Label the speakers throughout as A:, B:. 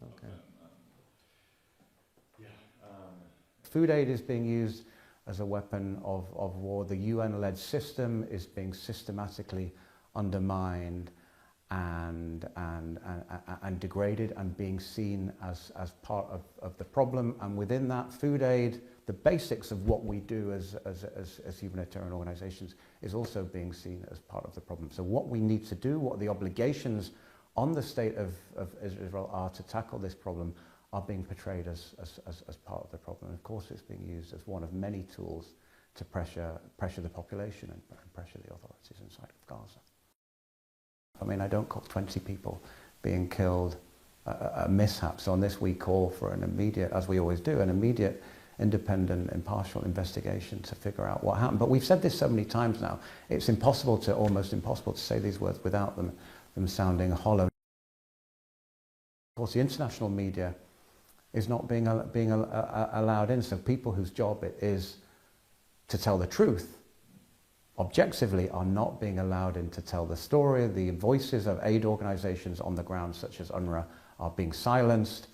A: Okay. Food aid is being used as a weapon of war. The UN-led system is being systematically undermined and degraded and being seen as part of the problem. And within that, food aid, the basics of what we do as humanitarian organizations, is also being seen as part of the problem. So what we need to do, what the obligations on the state of Israel are to tackle this problem, are being portrayed as part of the problem. And of course, it's being used as one of many tools to pressure the population and pressure the authorities inside of Gaza. I mean, I don't call 20 people being killed a mishap. So on this, we call for an immediate, as we always do, an immediate, independent, impartial investigation to figure out what happened. But we've said this so many times now, it's almost impossible to say these words without them sounding hollow. Of course, the international media is not being allowed in, so people whose job it is to tell the truth objectively are not being allowed in to tell the story. The voices of aid organizations on the ground, such as UNRWA, are being silenced,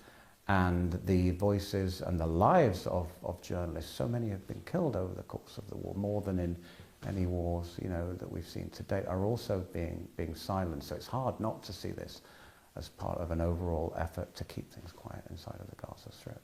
A: and the voices and the lives of journalists, so many have been killed over the course of the war, more than in any wars, you know, that we've seen to date, are also being silenced. So it's hard not to see this as part of an overall effort to keep things quiet inside of the Gaza Strip.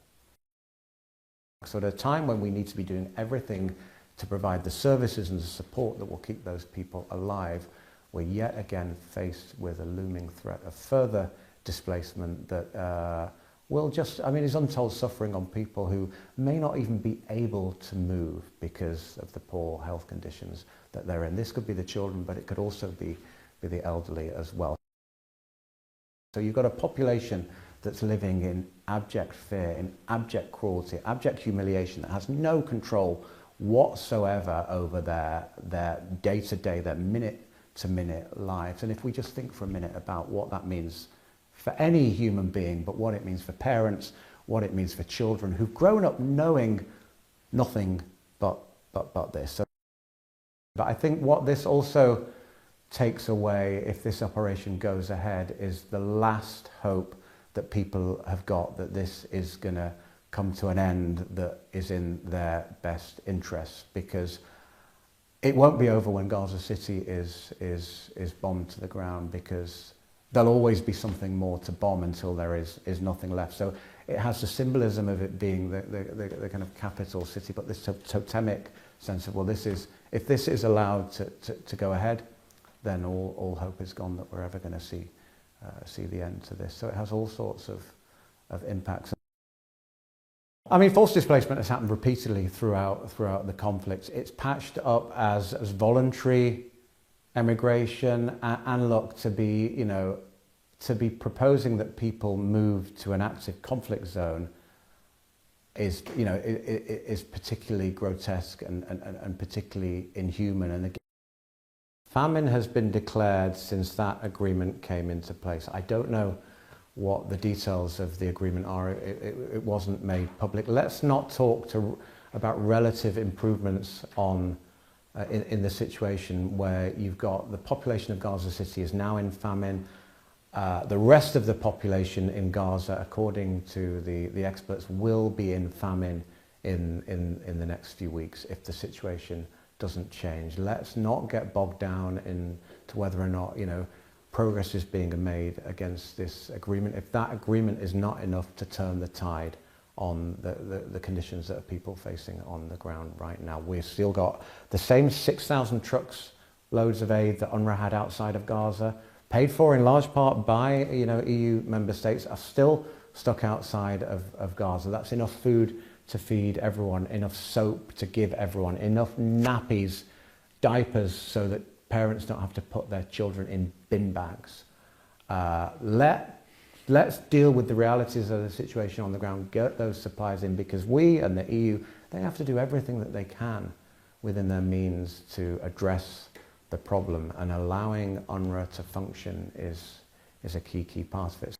A: So at a time when we need to be doing everything to provide the services and the support that will keep those people alive, we're yet again faced with a looming threat of further displacement that will just, I mean, is untold suffering on people who may not even be able to move because of the poor health conditions that they're in. This could be the children, but it could also be the elderly as well. So you've got a population that's living in abject fear, in abject cruelty, abject humiliation, that has no control whatsoever over their day-to-day, their minute-to-minute lives. And if we just think for a minute about what that means for any human being, but what it means for parents, what it means for children who've grown up knowing nothing but this. So, but I think what this also takes away, if this operation goes ahead, is the last hope that people have got that this is going to come to an end that is in their best interests, because it won't be over when Gaza City is bombed to the ground, because there'll always be something more to bomb until there is nothing left. So it has the symbolism of it being the kind of capital city, but this totemic sense of, well, this is, if this is allowed to go ahead, then all hope is gone that we're ever going to see the end to this. So it has all sorts of impacts. I mean, forced displacement has happened repeatedly throughout the conflict. It's patched up as voluntary emigration, and look, to be, you know, to be proposing that people move to an active conflict zone is, you know, is particularly grotesque and particularly inhuman. And again, famine has been declared since that agreement came into place. I don't know what the details of the agreement are. It wasn't made public. Let's not talk about relative improvements on in the situation where you've got the population of Gaza City is now in famine. The rest of the population in Gaza, according to the experts, will be in famine in the next few weeks if the situation doesn't change. Let's not get bogged down into whether or not, you know, progress is being made against this agreement. If that agreement is not enough to turn the tide on the conditions that are people facing on the ground right now. We've still got the same 6,000 trucks loads of aid that UNRWA had outside of Gaza, paid for in large part by, you know, EU member states, are still stuck outside of Gaza. That's enough food to feed everyone, enough soap to give everyone, enough nappies, diapers, so that parents don't have to put their children in bin bags. Let's deal with the realities of the situation on the ground, get those supplies in, because we and the EU, they have to do everything that they can within their means to address the problem, and allowing UNRWA to function is a key part of it.